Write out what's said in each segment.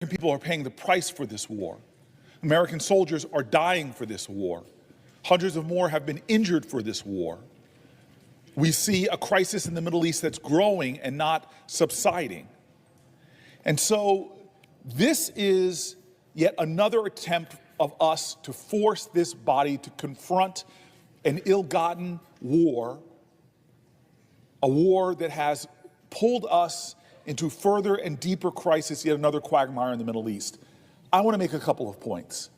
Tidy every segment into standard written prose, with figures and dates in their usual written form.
People are paying the price for this war. American soldiers are dying for this war. Hundreds of more have been injured for this war. We see a crisis in the Middle East that's growing and not subsiding. And so this is yet another attempt of us to force this body to confront an ill-gotten war, a war that has pulled us into further and deeper crisis, yet another quagmire in the Middle East. I want to make a couple of points.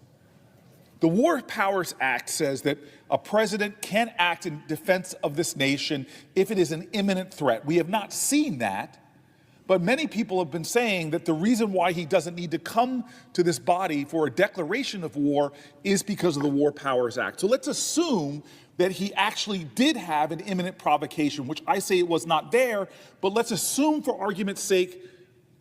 The War Powers Act says that a president can act in defense of this nation if it is an imminent threat. We have not seen that, but many people have been saying that the reason why he doesn't need to come to this body for a declaration of war is because of the War Powers Act. So let's assume that he actually did have an imminent provocation, which I say it was not there, but let's assume for argument's sake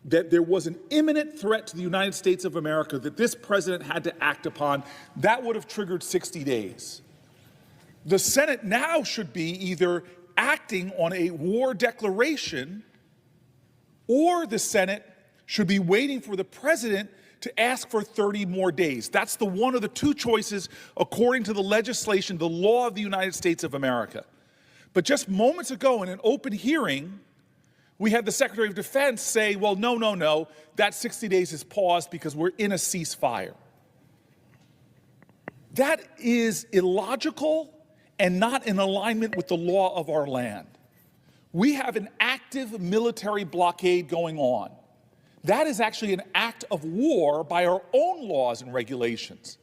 that there was an imminent threat to the United States of America that this president had to act upon. That would have triggered 60 days. The Senate now should be either acting on a war declaration, or the Senate should be waiting for the president to ask for 30 more days. That's the one of the two choices according to the legislation, the law of the United States of America. But just moments ago in an open hearing, we had the Secretary of Defense say, well, no, that 60 days is paused because we're in a ceasefire. That is illogical and not in alignment with the law of our land. We have an active military blockade going on. That is actually an act of war by our own laws and regulations.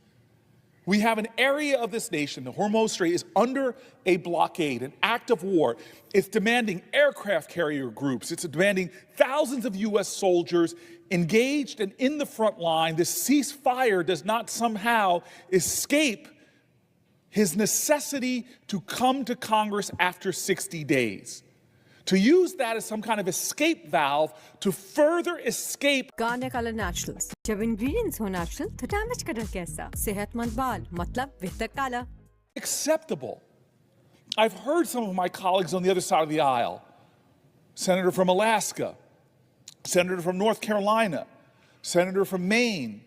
We have an area of this nation, the Hormuz Strait, is under a blockade, an act of war. It's demanding aircraft carrier groups. It's demanding thousands of U.S. soldiers engaged and in the front line. This ceasefire does not somehow escape his necessity to come to Congress after 60 days. To use that as some kind of escape valve to further escape. Garnet color naturals. जब ingredients हो natural, तो damage का डर कैसा? सेहतमंद बाल, मतलब बेहतर काला. Acceptable. I've heard some of my colleagues on the other side of the aisle, Senator from Alaska, Senator from North Carolina, Senator from Maine,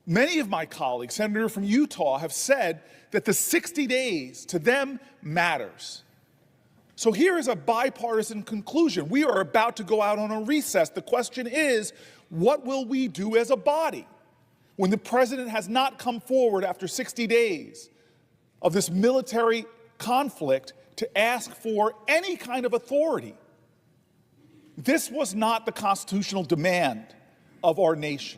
many of my colleagues, Senator from Utah, have said that the 60 days to them matters. So here is a bipartisan conclusion. We are about to go out on a recess. The question is, what will we do as a body when the president has not come forward after 60 days of this military conflict to ask for any kind of authority? This was not the constitutional demand of our nation.